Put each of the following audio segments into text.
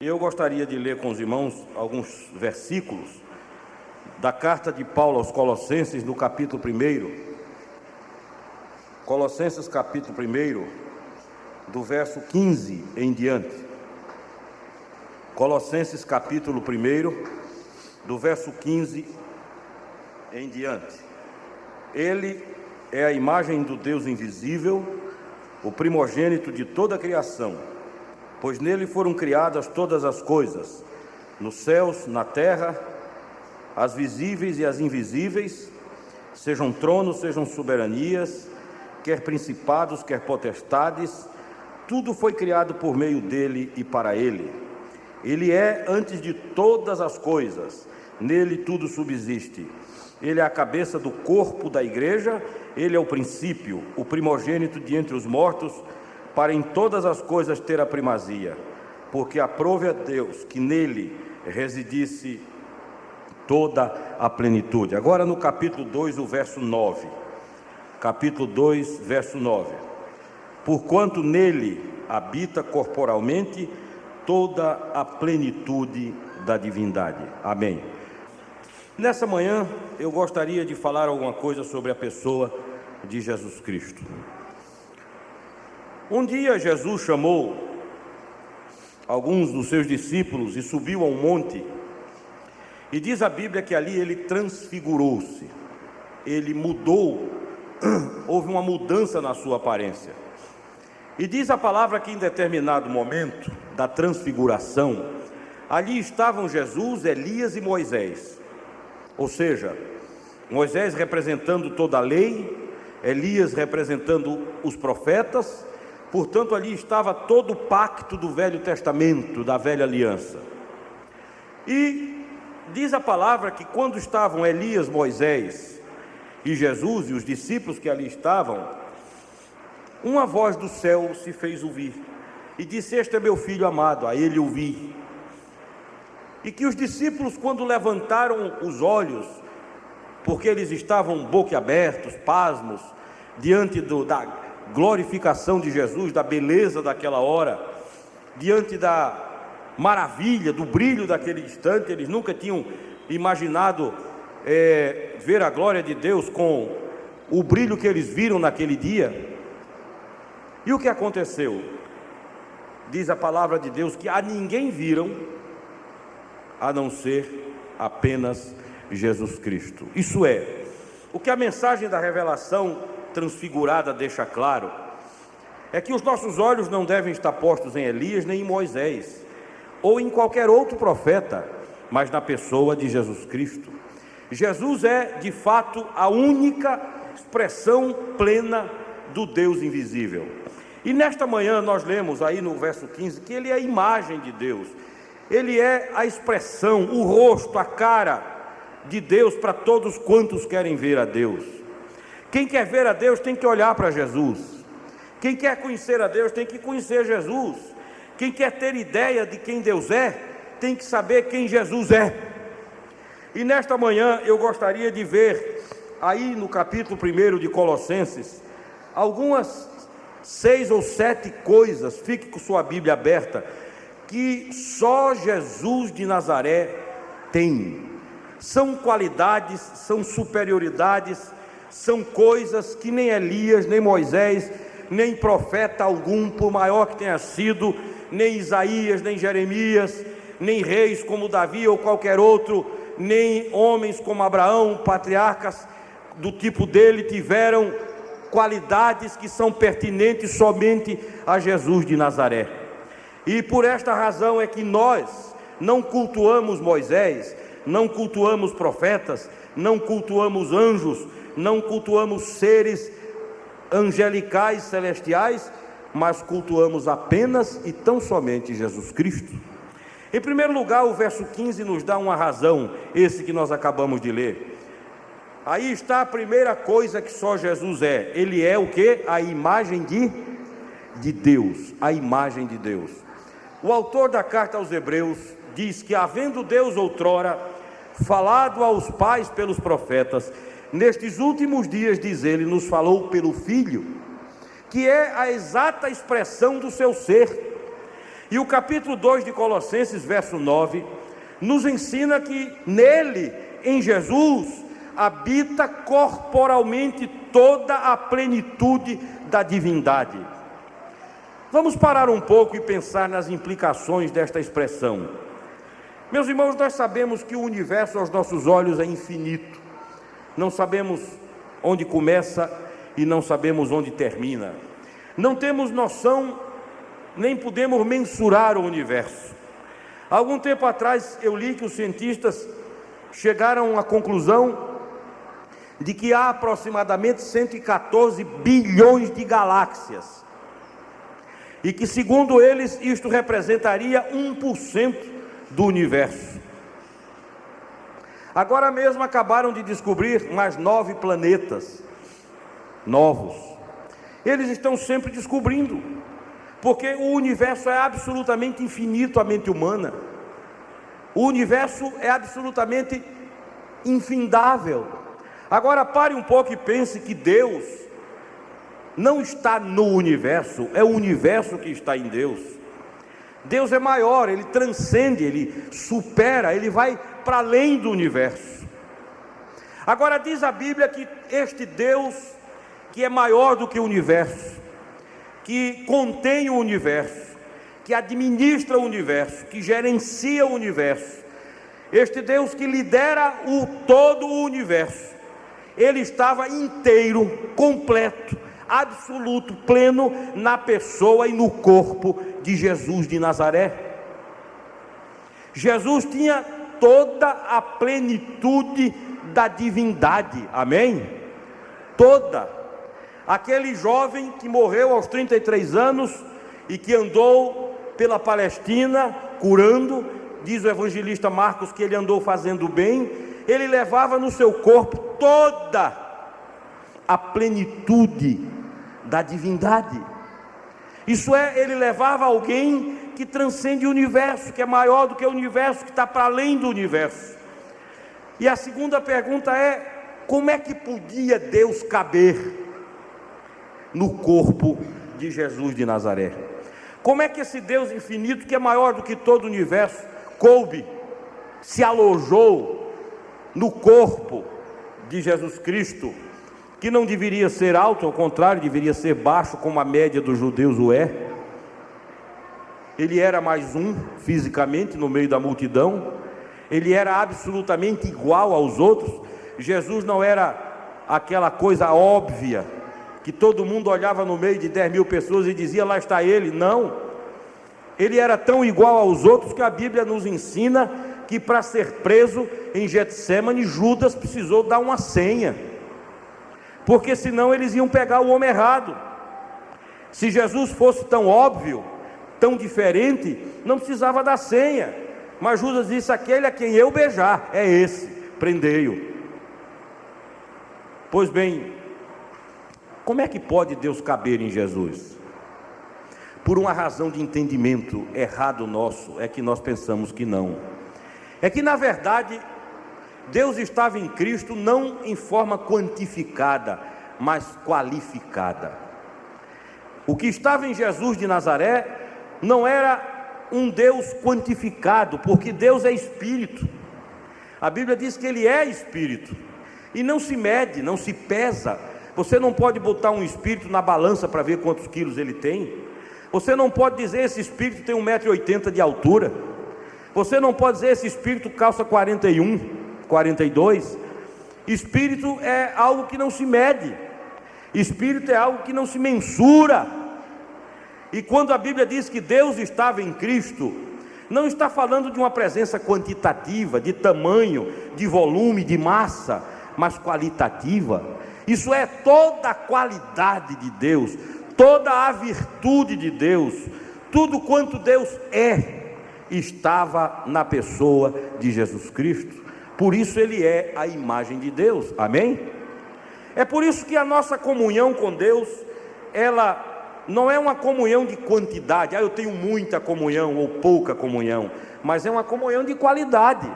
Eu gostaria de ler com os irmãos alguns versículos da carta de Paulo aos Colossenses, no capítulo 1. Colossenses, capítulo 1, do verso 15 em diante. Colossenses, capítulo 1, do verso 15 em diante. Ele é a imagem do Deus invisível, o primogênito de toda a criação, pois nele foram criadas todas as coisas, nos céus, na terra, as visíveis e as invisíveis, sejam tronos, sejam soberanias, quer principados, quer potestades, tudo foi criado por meio dele e para ele. Ele é antes de todas as coisas, nele tudo subsiste. Ele é a cabeça do corpo da igreja, ele é o princípio, o primogênito de entre os mortos, para em todas as coisas ter a primazia, porque aprove a Deus que nele residisse toda a plenitude. Agora no capítulo 2, o verso 9. Capítulo 2, verso 9. Porquanto nele habita corporalmente toda a plenitude da divindade. Amém. Nessa manhã eu gostaria de falar alguma coisa sobre a pessoa de Jesus Cristo. Um dia Jesus chamou alguns dos seus discípulos e subiu a um monte, e diz a Bíblia que ali ele transfigurou-se, ele mudou, houve uma mudança na sua aparência. E diz a palavra que em determinado momento da transfiguração, ali estavam Jesus, Elias e Moisés. Ou seja, Moisés representando toda a lei, Elias representando os profetas. Portanto, ali estava todo o pacto do Velho Testamento, da Velha Aliança. E diz a palavra que quando estavam Elias, Moisés e Jesus e os discípulos que ali estavam, uma voz do céu se fez ouvir e disse: este é meu filho amado, a ele ouvi. E que os discípulos, quando levantaram os olhos, porque eles estavam boquiabertos, pasmos, diante da glorificação de Jesus, da beleza daquela hora, diante da maravilha, do brilho daquele instante, eles nunca tinham imaginado ver a glória de Deus com o brilho que eles viram naquele dia. E o que aconteceu? Diz a palavra de Deus que a ninguém viram, a não ser apenas Jesus Cristo. Isso é, o que a mensagem da revelação transfigurada deixa claro, é que os nossos olhos não devem estar postos em Elias nem em Moisés, ou em qualquer outro profeta, mas na pessoa de Jesus Cristo. Jesus é, de fato, a única expressão plena do Deus invisível. E nesta manhã nós lemos aí no verso 15 que ele é a imagem de Deus, ele é a expressão, o rosto, a cara de Deus para todos quantos querem ver a Deus. Quem quer ver a Deus tem que olhar para Jesus. Quem quer conhecer a Deus tem que conhecer Jesus. Quem quer ter ideia de quem Deus é, tem que saber quem Jesus é. E nesta manhã eu gostaria de ver, aí no capítulo 1 de Colossenses, algumas 6 ou 7 coisas, fique com sua Bíblia aberta, que só Jesus de Nazaré tem. São qualidades, são superioridades, são coisas que nem Elias, nem Moisés, nem profeta algum, por maior que tenha sido, nem Isaías, nem Jeremias, nem reis como Davi ou qualquer outro, nem homens como Abraão, patriarcas do tipo dele, tiveram qualidades que são pertinentes somente a Jesus de Nazaré. E por esta razão é que nós não cultuamos Moisés, não cultuamos profetas, não cultuamos anjos, não cultuamos seres angelicais, celestiais, mas cultuamos apenas e tão somente Jesus Cristo. Em primeiro lugar, o verso 15 nos dá uma razão, esse que nós acabamos de ler. Aí está a primeira coisa que só Jesus é. Ele é o quê? A imagem de Deus, a imagem de Deus. O autor da carta aos Hebreus diz que, havendo Deus outrora falado aos pais pelos profetas, nestes últimos dias, diz ele, nos falou pelo Filho, que é a exata expressão do seu ser. E o capítulo 2 de Colossenses, verso 9, nos ensina que nele, em Jesus, habita corporalmente toda a plenitude da divindade. Vamos parar um pouco e pensar nas implicações desta expressão. Meus irmãos, nós sabemos que o universo aos nossos olhos é infinito. Não sabemos onde começa e não sabemos onde termina. Não temos noção, nem podemos mensurar o universo. Algum tempo atrás eu li que os cientistas chegaram à conclusão de que há aproximadamente 114 bilhões de galáxias. E que, segundo eles, isto representaria 1% do universo. Agora mesmo acabaram de descobrir mais 9 planetas novos. Eles estão sempre descobrindo, porque o universo é absolutamente infinito à mente humana. O universo é absolutamente infindável. Agora pare um pouco e pense que Deus não está no universo, é o universo que está em Deus. Deus é maior, Ele transcende, Ele supera, Ele vai para além do universo. Agora diz a Bíblia que este Deus, que é maior do que o universo, que contém o universo, que administra o universo, que gerencia o universo, este Deus que lidera todo o universo, Ele estava inteiro, completo, absoluto, pleno na pessoa e no corpo de Jesus de Nazaré. Jesus tinha toda a plenitude da divindade, amém? Toda. Aquele jovem que morreu aos 33 anos e que andou pela Palestina curando, diz o evangelista Marcos que ele andou fazendo bem, ele levava no seu corpo toda a plenitude da divindade. Isso é, ele levava alguém que transcende o universo, que é maior do que o universo, que está para além do universo. E a segunda pergunta é: como é que podia Deus caber no corpo de Jesus de Nazaré? Como é que esse Deus infinito, que é maior do que todo o universo, coube, se alojou no corpo de Jesus Cristo, que não deveria ser alto, ao contrário, deveria ser baixo, como a média dos judeus o é? Ele era mais um, fisicamente, no meio da multidão. Ele era absolutamente igual aos outros. Jesus não era aquela coisa óbvia, que todo mundo olhava no meio de 10 mil pessoas e dizia: lá está ele. Não, ele era tão igual aos outros que a Bíblia nos ensina que para ser preso em Getsêmani, Judas precisou dar uma senha, porque senão eles iam pegar o homem errado. Se Jesus fosse tão óbvio, tão diferente, não precisava dar senha, mas Judas disse: aquele a quem eu beijar, é esse, prendei-o. Pois bem, como é que pode Deus caber em Jesus? Por uma razão de entendimento errado nosso, é que nós pensamos que não. É que na verdade, Deus estava em Cristo não em forma quantificada, mas qualificada. O que estava em Jesus de Nazaré não era um Deus quantificado, porque Deus é Espírito. A Bíblia diz que Ele é Espírito, e não se mede, não se pesa. Você não pode botar um espírito na balança para ver quantos quilos ele tem. Você não pode dizer: esse espírito tem 1,80 m de altura. Você não pode dizer: esse espírito calça 41, 42. Espírito é algo que não se mede. Espírito é algo que não se mensura. E quando a Bíblia diz que Deus estava em Cristo, não está falando de uma presença quantitativa, de tamanho, de volume, de massa, mas qualitativa. Isso é toda a qualidade de Deus, toda a virtude de Deus, tudo quanto Deus estava na pessoa de Jesus Cristo. Por isso Ele é a imagem de Deus, amém? É por isso que a nossa comunhão com Deus, ela não é uma comunhão de quantidade, eu tenho muita comunhão ou pouca comunhão, mas é uma comunhão de qualidade.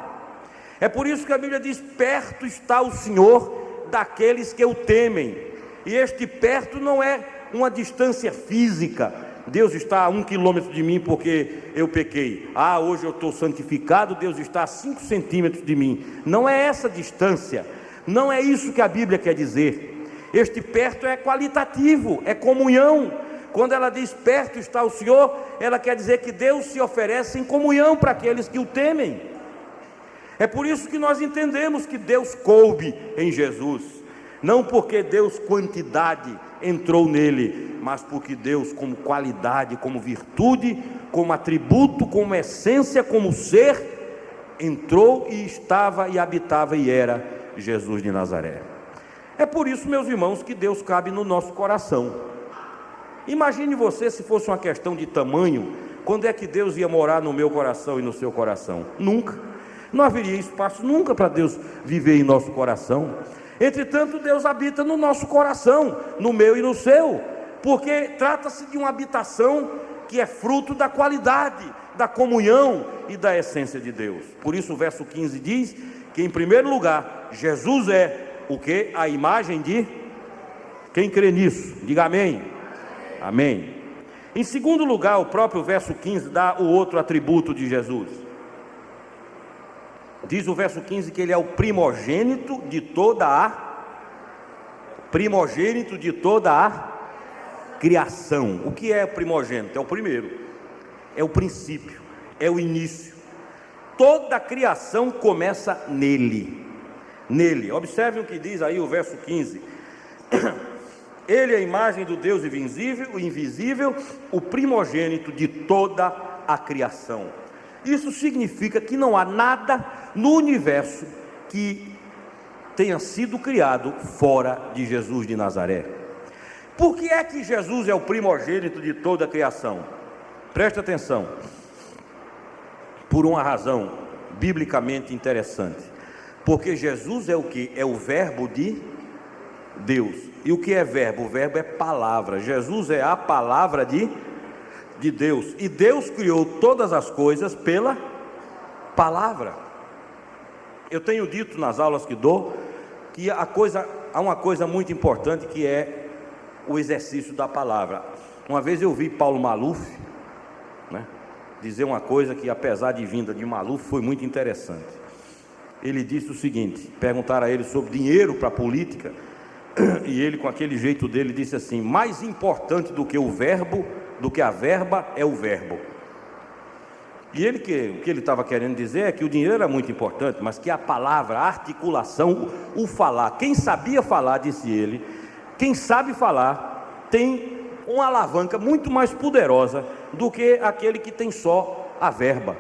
É por isso que a Bíblia diz: perto está o Senhor daqueles que o temem. E este perto não é uma distância física, Deus está a 1 quilômetro de mim porque eu pequei. Hoje eu estou santificado, Deus está a 5 centímetros de mim. Não é essa distância, não é isso que a Bíblia quer dizer. Este perto é qualitativo, é comunhão. Quando ela diz perto está o Senhor, ela quer dizer que Deus se oferece em comunhão para aqueles que o temem. É por isso que nós entendemos que Deus coube em Jesus, não porque Deus quantidade entrou nele, mas porque Deus como qualidade, como virtude, como atributo, como essência, como ser, entrou e estava e habitava e era Jesus de Nazaré. É por isso, meus irmãos, que Deus cabe no nosso coração. Imagine você se fosse uma questão de tamanho, quando é que Deus ia morar no meu coração e no seu coração? Nunca. Não haveria espaço nunca para Deus viver em nosso coração. Entretanto, Deus habita no nosso coração, no meu e no seu, porque trata-se de uma habitação que é fruto da qualidade, da comunhão e da essência de Deus. Por isso o verso 15 diz que em primeiro lugar, Jesus é o que? A imagem de... Quem crê nisso? Diga amém. Amém. Em segundo lugar, o próprio verso 15 dá o outro atributo de Jesus. Diz o verso 15 que ele é o primogênito de toda a criação. O que é primogênito? É o primeiro, é o princípio, é o início. Toda a criação começa nele. Observe o que diz aí o verso 15. Ele é a imagem do Deus invisível, o primogênito de toda a criação. Isso significa que não há nada no universo que tenha sido criado fora de Jesus de Nazaré. Por que é que Jesus é o primogênito de toda a criação? Preste atenção. Por uma razão biblicamente interessante. Porque Jesus é o que? É o verbo de Deus. E o que é verbo? O verbo é palavra. Jesus é a palavra de Deus. E Deus criou todas as coisas pela palavra. Eu tenho dito nas aulas que dou que há uma coisa muito importante, que é o exercício da palavra. Uma vez eu vi Paulo Maluf, dizer uma coisa que, apesar de vinda de Maluf, foi muito interessante. Ele disse o seguinte: perguntaram a ele sobre dinheiro para a política, e ele, com aquele jeito dele, disse assim: mais importante do que o verbo, do que a verba, é o verbo. E o que ele estava querendo dizer é que o dinheiro era muito importante, mas que a palavra, a articulação, o falar, quem sabia falar, disse ele, quem sabe falar tem uma alavanca muito mais poderosa do que aquele que tem só a verba.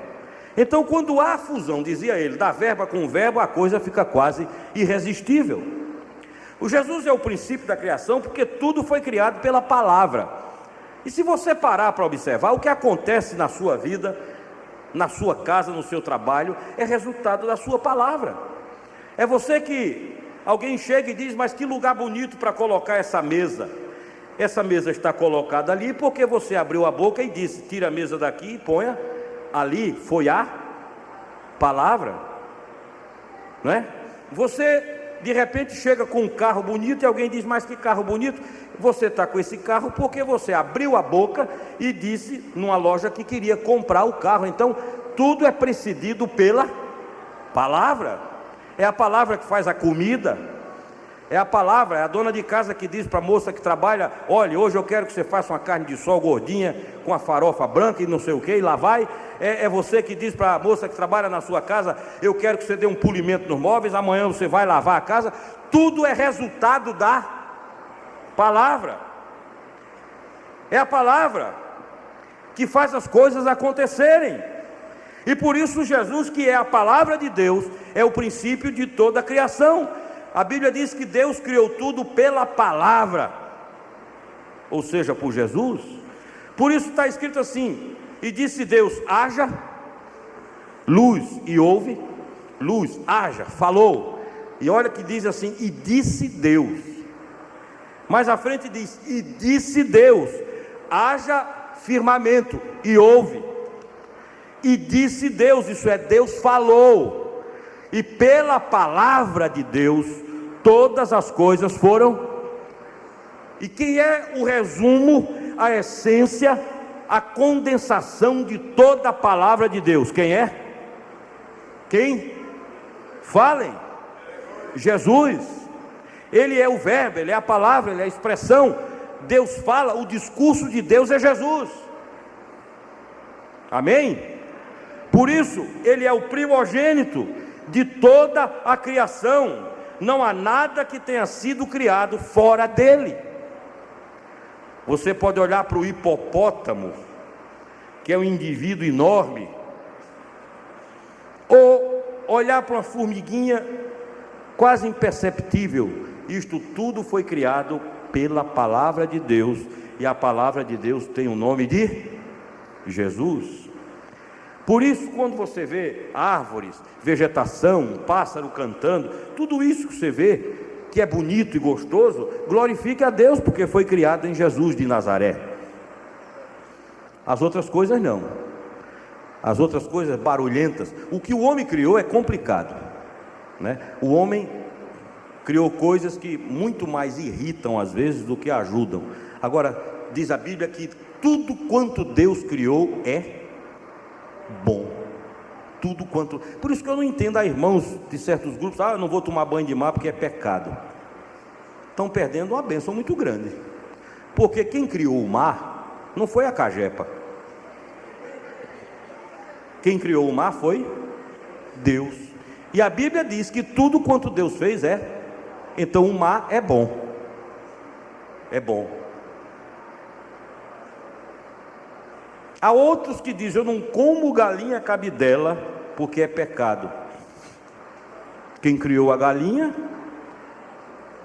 Então, quando há a fusão, dizia ele, da verba com o verbo, a coisa fica quase irresistível. O Jesus é o princípio da criação, porque tudo foi criado pela palavra. E se você parar para observar, o que acontece na sua vida, na sua casa, no seu trabalho, é resultado da sua palavra. É você que alguém chega e diz: mas que lugar bonito para colocar essa mesa. Essa mesa está colocada ali porque você abriu a boca e disse: tira a mesa daqui e ponha ali. Foi a palavra, não é? Você de repente chega com um carro bonito e alguém diz: mas que carro bonito. Você está com esse carro porque você abriu a boca e disse numa loja que queria comprar o carro. Então tudo é precedido pela palavra. É a palavra que faz a comida, é a palavra, é a dona de casa que diz para a moça que trabalha: olha, hoje eu quero que você faça uma carne de sol gordinha com a farofa branca e não sei o que, e lá vai. É você que diz para a moça que trabalha na sua casa: eu quero que você dê um polimento nos móveis, amanhã você vai lavar a casa. Tudo é resultado da palavra. É a palavra que faz as coisas acontecerem. E por isso Jesus, que é a palavra de Deus, é o princípio de toda a criação. A Bíblia diz que Deus criou tudo pela palavra, ou seja, por Jesus. Por isso está escrito assim: e disse Deus: haja luz, e houve luz. Haja, falou. E olha que diz assim: e disse Deus. Mais à frente diz: e disse Deus: haja firmamento, e houve. E disse Deus, isso é, Deus falou. E pela palavra de Deus todas as coisas foram. E quem é o resumo, a essência a condensação de toda a palavra de Deus. Quem é? Quem? Falem. Jesus. Ele é o verbo, ele é a palavra, ele é a expressão. Deus fala, o discurso de Deus é Jesus. Amém? Por isso, ele é o primogênito de toda a criação. Não há nada que tenha sido criado fora dele. Você pode olhar para o hipopótamo, que é um indivíduo enorme, ou olhar para uma formiguinha quase imperceptível. Isto tudo foi criado pela palavra de Deus, e a palavra de Deus tem o nome de Jesus. Por isso, quando você vê árvores, vegetação, um pássaro cantando, tudo isso que você vê, que é bonito e gostoso, glorifique a Deus, porque foi criado em Jesus de Nazaré. As outras coisas não. As outras coisas barulhentas, o que o homem criou é complicado, né? O homem criou coisas que muito mais irritam às vezes do que ajudam. Agora, diz a Bíblia que tudo quanto Deus criou é bom. Tudo quanto. Por isso que eu não entendo a irmãos de certos grupos: eu não vou tomar banho de mar porque é pecado. Estão perdendo uma bênção muito grande, porque quem criou o mar não foi a Cagepa. Quem criou o mar foi Deus. E a Bíblia diz que tudo quanto Deus fez é. Então o mar é bom. É bom. Há outros que dizem: eu não como galinha cabidela porque é pecado. Quem criou a galinha,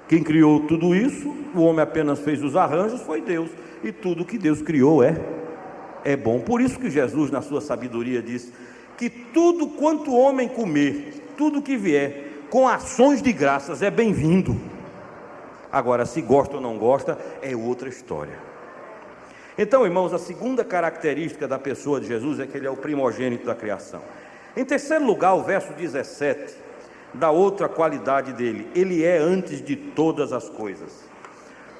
quem criou tudo isso, o homem apenas fez os arranjos, foi Deus. E tudo que Deus criou é bom. Por isso que Jesus, na sua sabedoria, disse que tudo quanto o homem comer, tudo que vier com ações de graças é bem-vindo. Agora, se gosta ou não gosta, é outra história. Então, irmãos, a segunda característica da pessoa de Jesus é que ele é o primogênito da criação. Em terceiro lugar, o verso 17 dá outra qualidade dele: ele é antes de todas as coisas.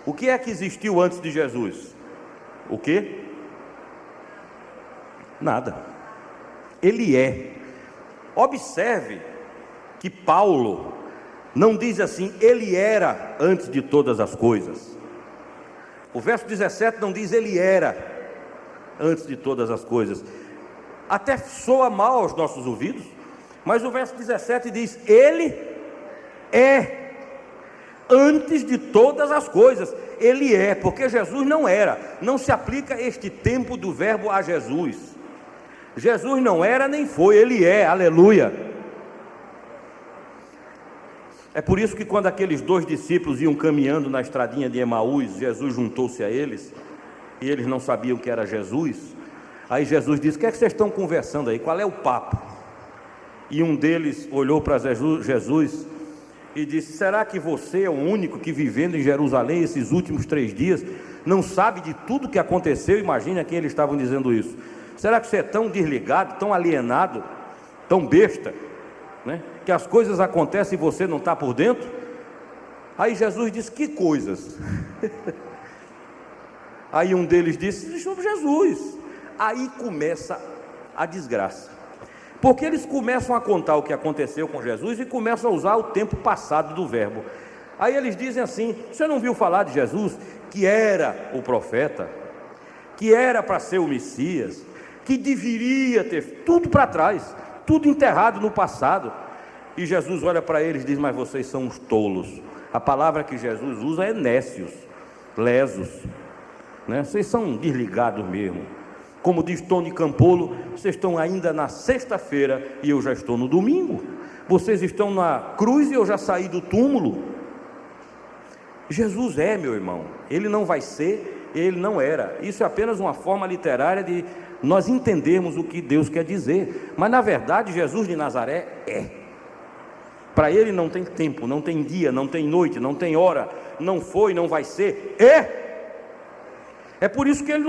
O que é que existiu antes de Jesus? O quê? Nada. Ele é. Observe que Paulo não diz assim: ele era antes de todas as coisas. O verso 17 não diz ele era antes de todas as coisas. Até soa mal aos nossos ouvidos, mas o verso 17 diz: ele é antes de todas as coisas. Ele é, porque Jesus não era. Não se aplica este tempo do verbo a Jesus. Jesus não era nem foi, ele é, aleluia. É por isso que quando aqueles dois discípulos iam caminhando na estradinha de Emaús, Jesus juntou-se a eles, e eles não sabiam que era Jesus. Aí Jesus disse: o que é que vocês estão conversando aí? Qual é o papo? E um deles olhou para Jesus e disse: será que você é o único que, vivendo em Jerusalém esses últimos 3 dias, não sabe de tudo que aconteceu? Imagine a quem eles estavam dizendo isso. Será que você é tão desligado, tão alienado, tão besta, né, que as coisas acontecem e você não está por dentro? Aí Jesus disse: que coisas? Aí um deles disse: sobre Jesus. Aí começa a desgraça, porque eles começam a contar o que aconteceu com Jesus e começam a usar o tempo passado do verbo. Aí eles dizem assim: você não viu falar de Jesus, que era o profeta, que era para ser o Messias, que deveria ter tudo para trás, tudo enterrado no passado? E Jesus olha para eles e diz: mas vocês são uns tolos. A palavra que Jesus usa é nécios, lesos, né? Vocês são desligados mesmo. Como diz Tony Campolo: vocês estão ainda na sexta-feira e eu já estou no domingo. Vocês estão na cruz e eu já saí do túmulo. Jesus é, meu irmão, ele não vai ser, ele não era. Isso é apenas uma forma literária de nós entendermos o que Deus quer dizer. Mas na verdade, Jesus de Nazaré é. Para ele não tem tempo, não tem dia, não tem noite, não tem hora, não foi, não vai ser, é por isso que ele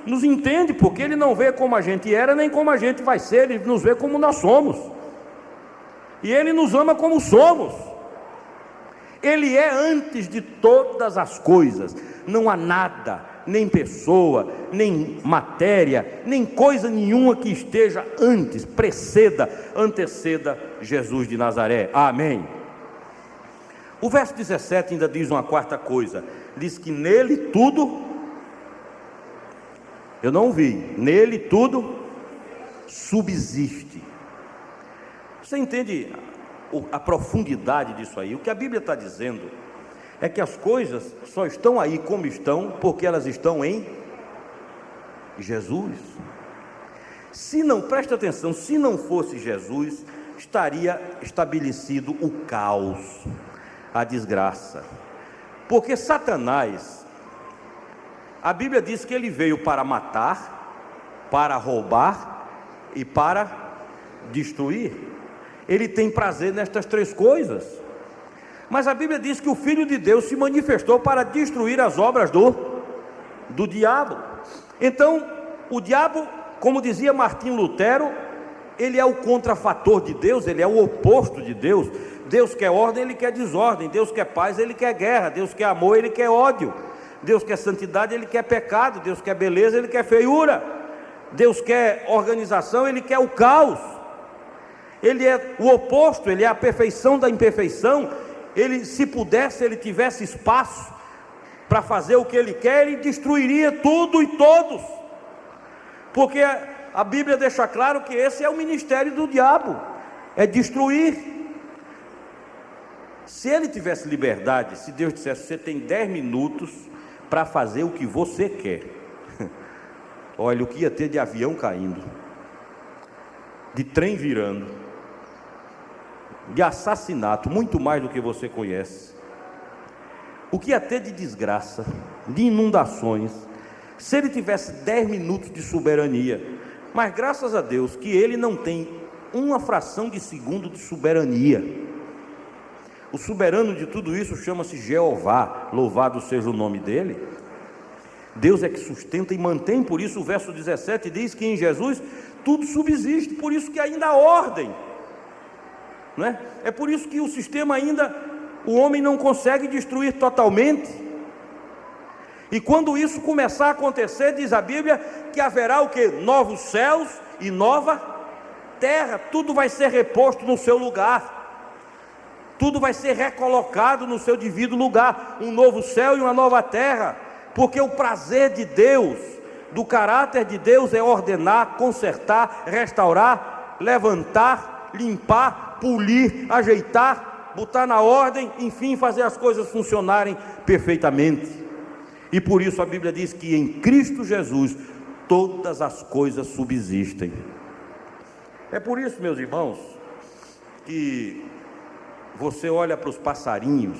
nos entende, porque ele não vê como a gente era, nem como a gente vai ser, ele nos vê como nós somos, e ele nos ama como somos. Ele é antes de todas as coisas. Não há nada nem pessoa, nem matéria, nem coisa nenhuma que esteja antes, anteceda Jesus de Nazaré. Amém. O verso 17 ainda diz uma quarta coisa, diz que nele tudo, eu não vi, nele tudo subsiste. Você entende a profundidade disso aí? O que a Bíblia está dizendo é que as coisas só estão aí como estão, porque elas estão em Jesus. Se não, presta atenção, se não fosse Jesus, estaria estabelecido o caos, a desgraça. Porque Satanás, a Bíblia diz que ele veio para matar, para roubar e para destruir. Ele tem prazer nestas três coisas. Mas a Bíblia diz que o Filho de Deus se manifestou para destruir as obras do diabo. Então, o diabo, como dizia Martim Lutero, ele é o contrafator de Deus, ele é o oposto de Deus. Deus quer ordem, ele quer desordem. Deus quer paz, ele quer guerra. Deus quer amor, ele quer ódio. Deus quer santidade, ele quer pecado. Deus quer beleza, ele quer feiura. Deus quer organização, ele quer o caos. Ele é o oposto, ele é a perfeição da imperfeição. Ele, se pudesse, ele tivesse espaço para fazer o que ele quer, ele destruiria tudo e todos. Porque a Bíblia deixa claro que esse é o ministério do diabo, é destruir. Se ele tivesse liberdade, se Deus dissesse, você tem 10 minutos para fazer o que você quer, olha o que ia ter de avião caindo, de trem virando, de assassinato, muito mais do que você conhece, o que ia ter de desgraça, de inundações, se ele tivesse 10 minutos de soberania. Mas graças a Deus que ele não tem uma fração de segundo de soberania. O soberano de tudo isso chama-se Jeová, louvado seja o nome dele. Deus é que sustenta e mantém. Por isso o verso 17 diz que em Jesus tudo subsiste, por isso que ainda há ordem, não é? É por isso que o sistema ainda, o homem não consegue destruir totalmente. E quando isso começar a acontecer, diz a Bíblia, que haverá o que? Novos céus e nova terra. Tudo vai ser reposto no seu lugar, tudo vai ser recolocado no seu devido lugar, um novo céu e uma nova terra. Porque o prazer de Deus, do caráter de Deus, é ordenar, consertar, restaurar, levantar, limpar, polir, ajeitar, botar na ordem, enfim, fazer as coisas funcionarem perfeitamente. E por isso a Bíblia diz que em Cristo Jesus todas as coisas subsistem. É por isso, meus irmãos, que você olha para os passarinhos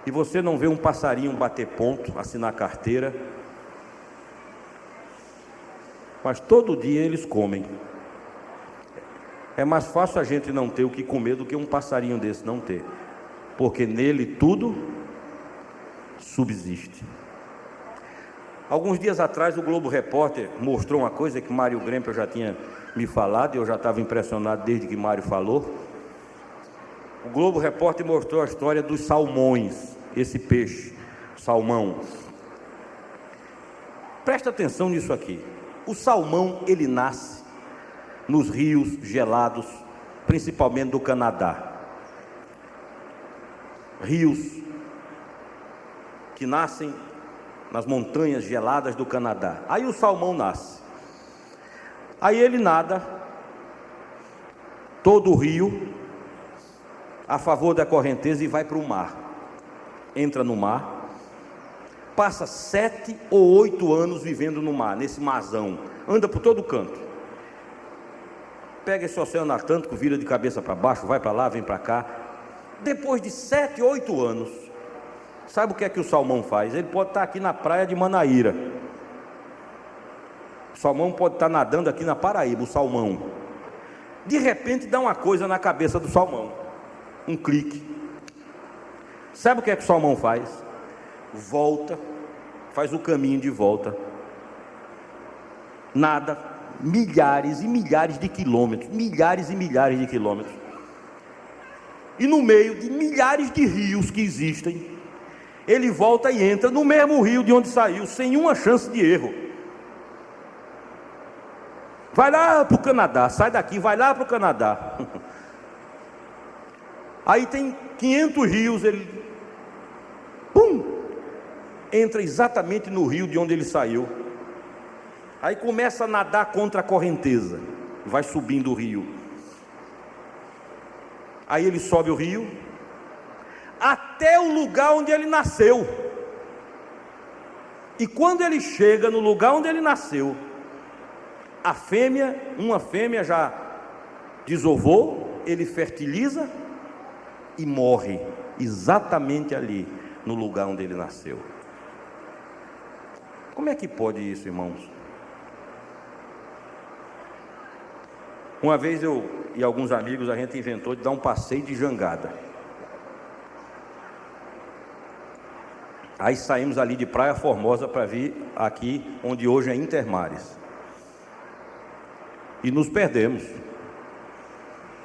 e você não vê um passarinho bater ponto, assinar carteira, mas todo dia eles comem. É mais fácil a gente não ter o que comer do que um passarinho desse não ter, porque nele tudo subsiste. Alguns dias atrás o Globo Repórter mostrou uma coisa que Mário Gremper já tinha me falado, e eu já estava impressionado desde que Mário falou. O Globo Repórter mostrou a história dos salmões, esse peixe, salmão. Presta atenção nisso aqui. O salmão, ele nasce nos rios gelados, principalmente do Canadá. Rios que nascem nas montanhas geladas do Canadá. Aí o salmão nasce. Aí ele nada todo o rio a favor da correnteza e vai para o mar. Entra no mar, passa 7 ou 8 anos vivendo no mar, nesse marzão, anda por todo canto. Pega esse oceano Atlântico, vira de cabeça para baixo, vai para lá, vem para cá. Depois de 7, 8 anos, sabe o que é que o salmão faz? Ele pode estar aqui na praia de Manaíra. O salmão pode estar nadando aqui na Paraíba, o salmão. De repente dá uma coisa na cabeça do salmão, um clique. Sabe o que é que o salmão faz? Volta, faz o caminho de volta, nada milhares e milhares de quilômetros, milhares e milhares de quilômetros, e no meio de milhares de rios que existem, ele volta e entra no mesmo rio de onde saiu, sem uma chance de erro. Vai lá para o Canadá, sai daqui, vai lá para o Canadá. Aí tem 500 rios, ele entra exatamente no rio de onde ele saiu. Aí começa a nadar contra a correnteza, vai subindo o rio. Aí ele sobe o rio até o lugar onde ele nasceu. E quando ele chega no lugar onde ele nasceu, uma fêmea já desovou, ele fertiliza e morre exatamente ali no lugar onde ele nasceu. Como é que pode isso, irmãos? Uma vez eu e alguns amigos, a gente inventou de dar um passeio de jangada. Aí saímos ali de Praia Formosa para vir aqui, onde hoje é Intermares. E nos perdemos.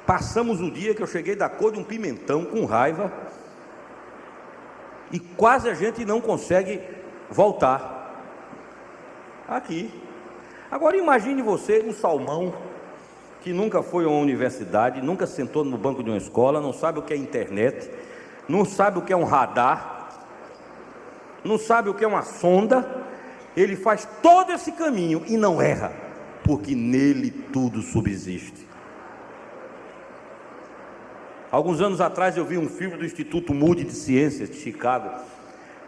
Passamos o dia que eu cheguei da cor de um pimentão, com raiva, e quase a gente não consegue voltar aqui. Agora imagine você, um salmão, que nunca foi a uma universidade, nunca sentou no banco de uma escola, não sabe o que é internet, não sabe o que é um radar, não sabe o que é uma sonda. Ele faz todo esse caminho e não erra, porque nele tudo subsiste. Alguns anos atrás eu vi um filme do Instituto Moody de Ciências de Chicago,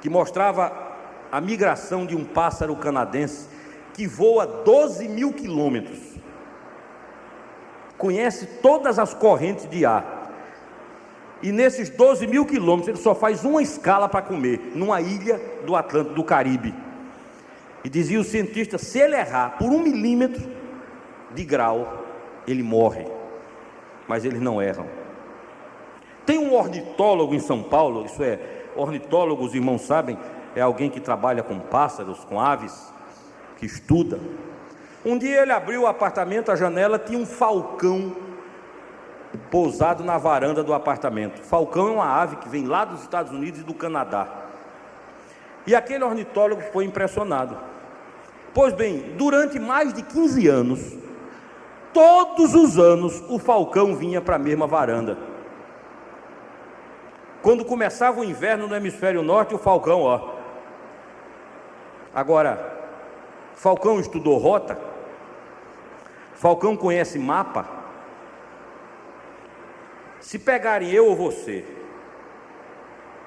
que mostrava a migração de um pássaro canadense que voa 12 mil quilômetros, conhece todas as correntes de ar, e nesses 12 mil quilômetros ele só faz uma escala para comer, numa ilha do Atlântico, do Caribe. E dizia o cientista, se ele errar por 1 milímetro de grau, ele morre. Mas eles não erram. Tem um ornitólogo em São Paulo, isso é, ornitólogo, os irmãos sabem, é alguém que trabalha com pássaros, com aves, que estuda. Um dia ele abriu o apartamento, a janela, tinha um falcão pousado na varanda do apartamento. Falcão é uma ave que vem lá dos Estados Unidos e do Canadá. E aquele ornitólogo foi impressionado. Pois bem, durante mais de 15 anos, todos os anos, o falcão vinha para a mesma varanda. Quando começava o inverno no hemisfério norte, o falcão, ó. Agora, falcão estudou rota? Falcão conhece mapa? Se pegarem eu ou você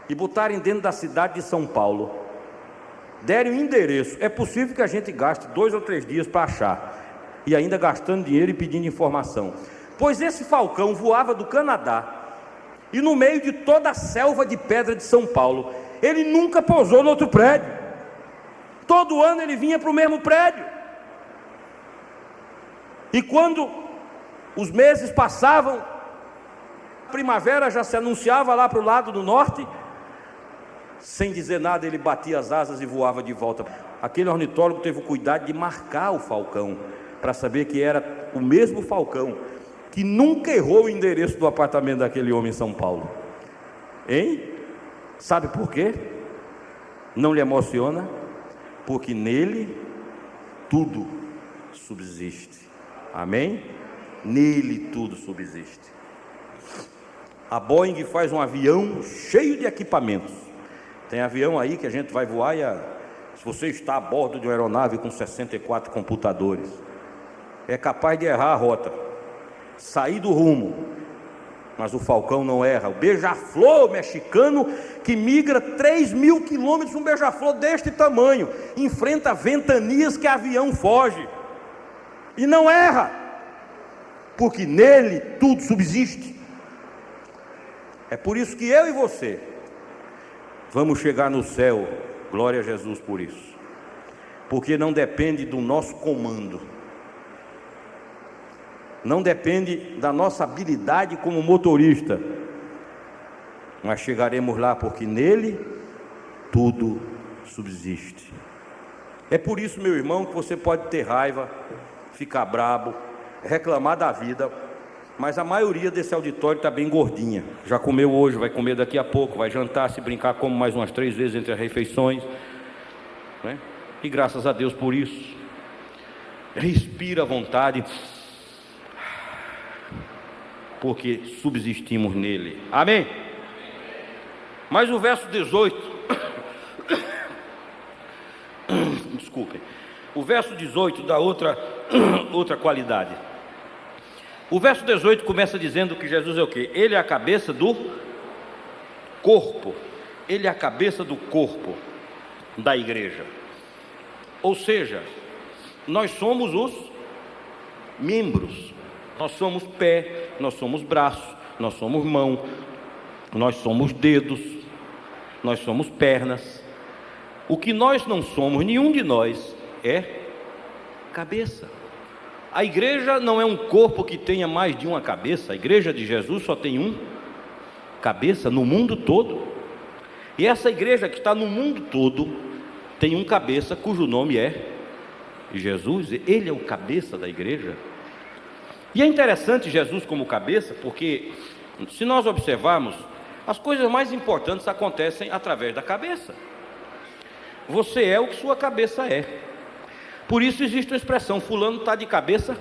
e botarem dentro da cidade de São Paulo, derem o endereço, é possível que a gente gaste 2 ou 3 dias para achar, e ainda gastando dinheiro e pedindo informação. Pois esse falcão voava do Canadá, e no meio de toda a selva de pedra de São Paulo, ele nunca pousou no outro prédio. Todo ano ele vinha para o mesmo prédio. E quando os meses passavam, a primavera já se anunciava lá para o lado do norte, sem dizer nada ele batia as asas e voava de volta. Aquele ornitólogo teve o cuidado de marcar o falcão, para saber que era o mesmo falcão, que nunca errou o endereço do apartamento daquele homem em São Paulo. Hein? Sabe por quê? Não lhe emociona? Porque nele tudo subsiste. Amém? Nele tudo subsiste. A Boeing faz um avião cheio de equipamentos. Tem avião aí que a gente vai voar e se você está a bordo de uma aeronave com 64 computadores, é capaz de errar a rota, sair do rumo, mas o falcão não erra. O beija-flor mexicano que migra 3 mil quilômetros, um beija-flor deste tamanho, enfrenta ventanias que avião foge, e não erra, porque nele tudo subsiste. É por isso que eu e você vamos chegar no céu, glória a Jesus por isso, porque não depende do nosso comando, não depende da nossa habilidade como motorista, mas chegaremos lá porque nele tudo subsiste. É por isso, meu irmão, que você pode ter raiva, ficar brabo, reclamar da vida, mas a maioria desse auditório está bem gordinha. Já comeu hoje, vai comer daqui a pouco, vai jantar, se brincar, come mais umas 3 vezes entre as refeições, né? E graças a Deus por isso. Respira à vontade, porque subsistimos nele. Amém? Mas o verso 18, desculpem, o verso 18 dá outra qualidade. O verso 18 começa dizendo que Jesus é o quê? Ele é a cabeça do corpo. Ele é a cabeça do corpo da igreja. Ou seja, nós somos os membros. Nós somos pé, nós somos braço, nós somos mão, nós somos dedos, nós somos pernas. O que nós não somos, nenhum de nós, é cabeça. A igreja não é um corpo que tenha mais de uma cabeça. A igreja de Jesus só tem um cabeça no mundo todo. E essa igreja que está no mundo todo tem um cabeça cujo nome é Jesus. Ele é o cabeça da igreja. E é interessante Jesus como cabeça, porque se nós observarmos, as coisas mais importantes acontecem através da cabeça. Você é o que sua cabeça é. Por isso existe uma expressão: fulano está de cabeça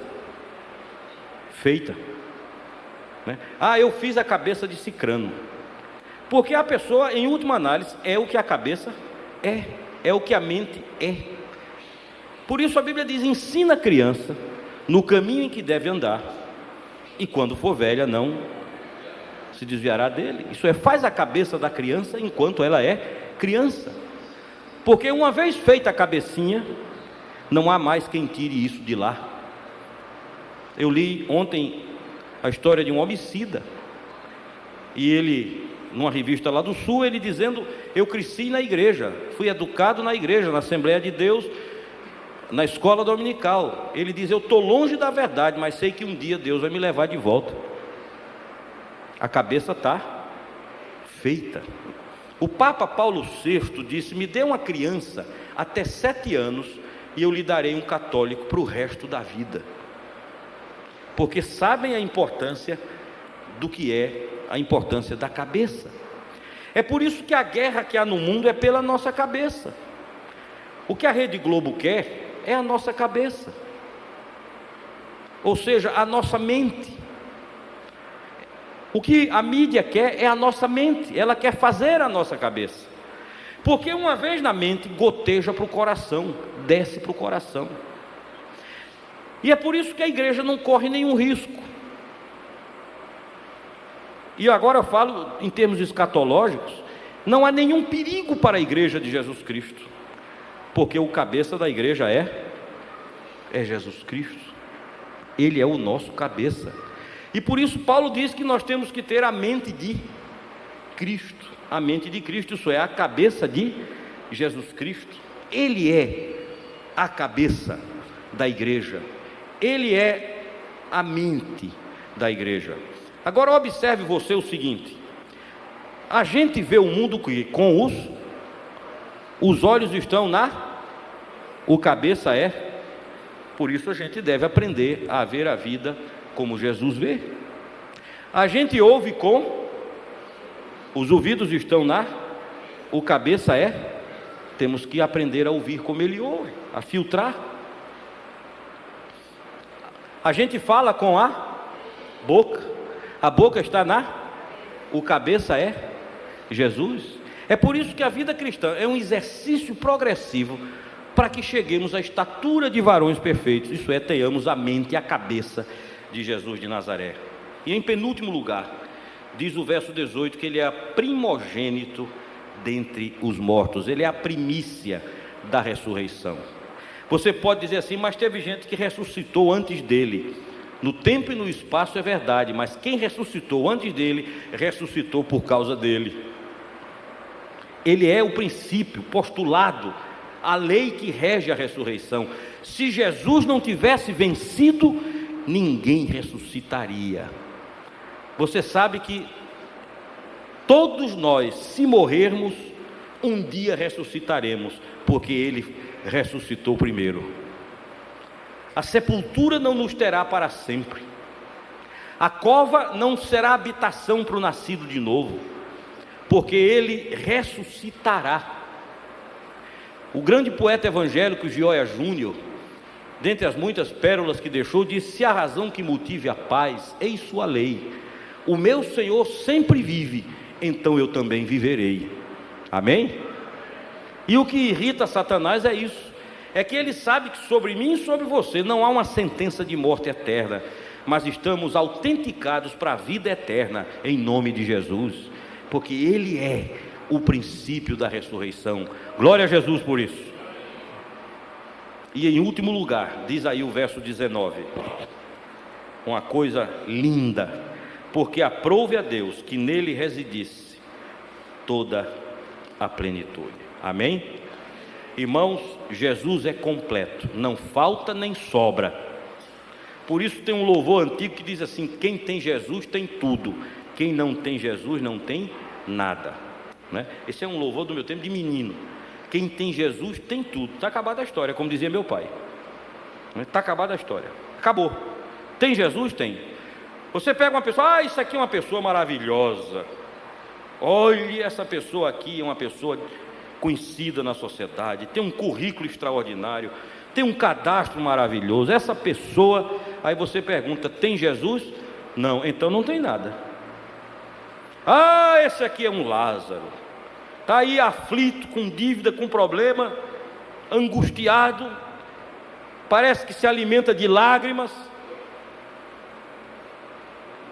feita, né? Ah, eu fiz a cabeça de cicrano. Porque a pessoa, em última análise, é o que a cabeça é o que a mente é. Por isso a Bíblia diz: ensina a criança no caminho em que deve andar, e quando for velha não se desviará dele. Isso é, faz a cabeça da criança enquanto ela é criança. Porque uma vez feita a cabecinha, não há mais quem tire isso de lá. Eu li ontem a história de um homicida, e ele, numa revista lá do Sul, ele dizendo: eu cresci na igreja, fui educado na igreja, na Assembleia de Deus, na escola dominical. Ele diz: eu estou longe da verdade, mas sei que um dia Deus vai me levar de volta. A cabeça está feita. O Papa Paulo VI disse: me dê uma criança até 7 anos e eu lhe darei um católico para o resto da vida. Porque sabem a importância do que é a importância da cabeça. É por isso que a guerra que há no mundo é pela nossa cabeça. O que a Rede Globo quer é a nossa cabeça, ou seja, a nossa mente. O que a mídia quer é a nossa mente, ela quer fazer a nossa cabeça. Porque uma vez na mente, goteja para o coração, desce para o coração. E é por isso que a igreja não corre nenhum risco. E agora eu falo em termos escatológicos, não há nenhum perigo para a igreja de Jesus Cristo, porque o cabeça da igreja é Jesus Cristo. Ele é o nosso cabeça. E por isso Paulo diz que nós temos que ter a mente de Cristo. A mente de Cristo, isso é, a cabeça de Jesus Cristo. Ele é a cabeça da igreja. Ele é a mente da igreja. Agora observe você o seguinte: a gente vê o mundo com os olhos estão o cabeça é. Por isso a gente deve aprender a ver a vida como Jesus vê. A gente ouve com os ouvidos estão o cabeça é. Temos que aprender a ouvir como ele ouve, a filtrar. A gente fala com a boca está o cabeça é Jesus. É por isso que a vida cristã é um exercício progressivo para que cheguemos à estatura de varões perfeitos, isso é, tenhamos a mente e a cabeça de Jesus de Nazaré. E em penúltimo lugar, diz o verso 18 que ele é primogênito dentre os mortos, ele é a primícia da ressurreição. Você pode dizer assim: mas teve gente que ressuscitou antes dele. No tempo e no espaço é verdade, mas quem ressuscitou antes dele, ressuscitou por causa dele. Ele é o princípio, postulado, a lei que rege a ressurreição. Se Jesus não tivesse vencido, ninguém ressuscitaria. Você sabe que todos nós, se morrermos, um dia ressuscitaremos, porque ele ressuscitou primeiro. A sepultura não nos terá para sempre. A cova não será habitação para o nascido de novo, porque ele ressuscitará. O grande poeta evangélico Gioia Júnior, dentre as muitas pérolas que deixou, disse: se a razão que motive a paz, eis sua lei. O meu Senhor sempre vive, então eu também viverei. Amém? E o que irrita Satanás é isso, é que ele sabe que sobre mim e sobre você não há uma sentença de morte eterna, mas estamos autenticados para a vida eterna, em nome de Jesus, porque Ele é o princípio da ressurreição. Glória a Jesus por isso. E em último lugar, diz aí o verso 19, uma coisa linda: porque aprouve a Deus que nele residisse toda a plenitude. Amém? Irmãos, Jesus é completo, não falta nem sobra. Por isso tem um louvor antigo que diz assim: quem tem Jesus tem tudo, quem não tem Jesus não tem nada, né? Esse é um louvor do meu tempo de menino. Quem tem Jesus tem tudo. Está acabada a história, como dizia meu pai. Está acabada a história, acabou. Tem Jesus? Tem. Você pega uma pessoa: isso aqui é uma pessoa maravilhosa, olhe, essa pessoa aqui é uma pessoa conhecida na sociedade, tem um currículo extraordinário, tem um cadastro maravilhoso, essa pessoa. Aí você pergunta: tem Jesus? Não, então não tem nada. Esse aqui é um Lázaro, está aí aflito, com dívida, com problema, angustiado, parece que se alimenta de lágrimas,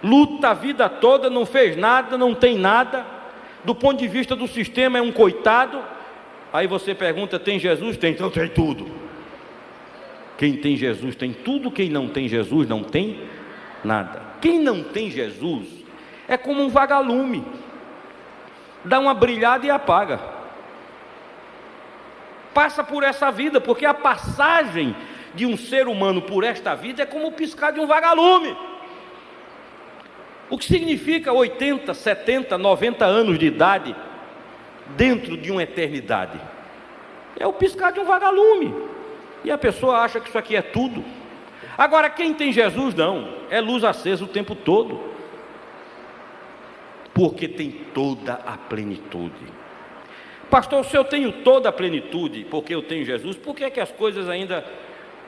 luta a vida toda, não fez nada, não tem nada, do ponto de vista do sistema é um coitado. Aí você pergunta: tem Jesus? Tem, então tem tudo. Quem tem Jesus tem tudo, quem não tem Jesus não tem nada. Quem não tem Jesus é como um vagalume, dá uma brilhada e apaga, passa por essa vida, porque a passagem de um ser humano por esta vida é como o piscar de um vagalume. O que significa 80, 70, 90 anos de idade dentro de uma eternidade? É o piscar de um vagalume. E a pessoa acha que isso aqui é tudo. Agora, quem tem Jesus não, é luz acesa o tempo todo, porque tem toda a plenitude. Pastor, se eu tenho toda a plenitude porque eu tenho Jesus, por que as coisas ainda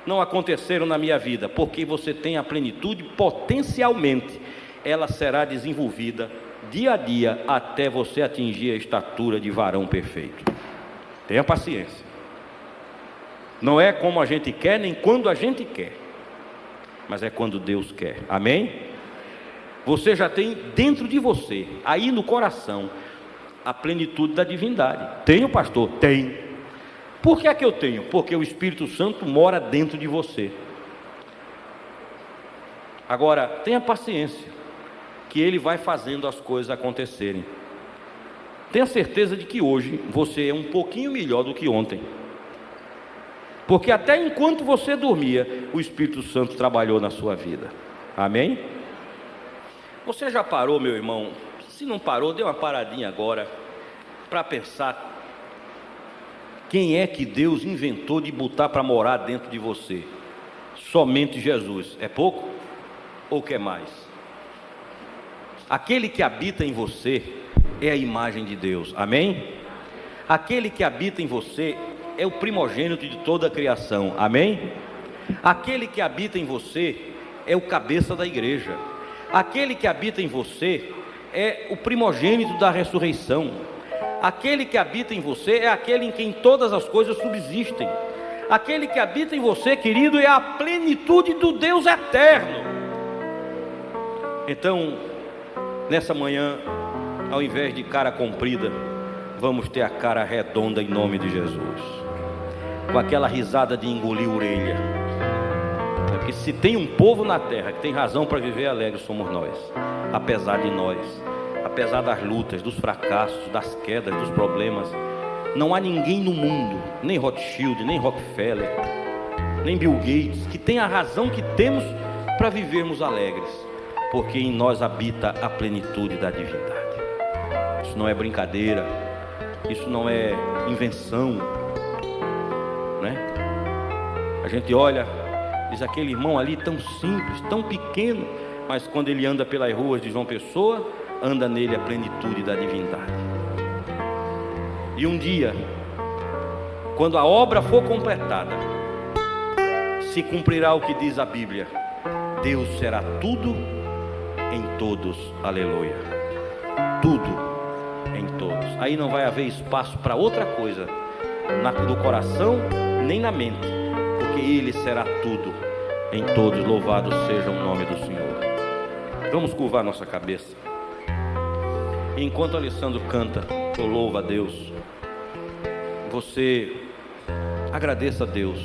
não aconteceram na minha vida? Porque você tem a plenitude potencialmente, ela será desenvolvida dia a dia até você atingir a estatura de varão perfeito. Tenha paciência. Não é como a gente quer, nem quando a gente quer, mas é quando Deus quer. Amém? Você já tem dentro de você, aí no coração, a plenitude da divindade. Tenho, pastor? Tem. Por que é que eu tenho? Porque o Espírito Santo mora dentro de você. Agora, tenha paciência, que Ele vai fazendo as coisas acontecerem. Tenha certeza de que hoje você é um pouquinho melhor do que ontem, porque até enquanto você dormia, o Espírito Santo trabalhou na sua vida. Amém? Você já parou, meu irmão? Se não parou, dê uma paradinha agora para pensar: quem é que Deus inventou de botar para morar dentro de você? Somente Jesus. É pouco? Ou quer mais? Aquele que habita em você é a imagem de Deus. Amém? Aquele que habita em você é o primogênito de toda a criação. Amém? Aquele que habita em você é o cabeça da igreja. Aquele que habita em você é o primogênito da ressurreição. Aquele que habita em você é aquele em quem todas as coisas subsistem. Aquele que habita em você, querido, é a plenitude do Deus eterno. Então, nessa manhã, ao invés de cara comprida, vamos ter a cara redonda em nome de Jesus, com aquela risada de engolir orelha. Porque se tem um povo na terra que tem razão para viver alegre, somos nós. Apesar de nós, apesar das lutas, dos fracassos, das quedas, dos problemas, não há ninguém no mundo, nem Rothschild, nem Rockefeller, nem Bill Gates, que tenha a razão que temos para vivermos alegres, porque em nós habita a plenitude da divindade. Isso não é brincadeira, isso não é invenção, né? A gente olha, diz: aquele irmão ali tão simples, tão pequeno, mas quando ele anda pelas ruas de João Pessoa, anda nele a plenitude da divindade. E um dia, quando a obra for completada, se cumprirá o que diz a Bíblia: Deus será tudo em todos, aleluia. Tudo em todos. Aí não vai haver espaço para outra coisa no coração nem na mente, porque Ele será tudo em todos. Louvado seja o nome do Senhor. Vamos curvar nossa cabeça. E enquanto o Alessandro canta, eu louvo a Deus, você agradeça a Deus,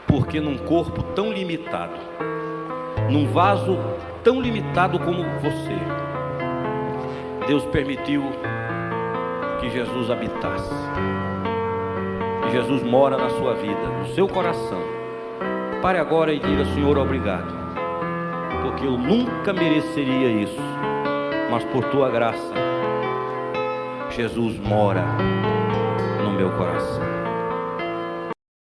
porque num corpo tão limitado, num vaso tão limitado como você, Deus permitiu que Jesus habitasse. E Jesus mora na sua vida, no seu coração. Pare agora e diga: Senhor, obrigado, porque eu nunca mereceria isso, mas por tua graça, Jesus mora no meu coração.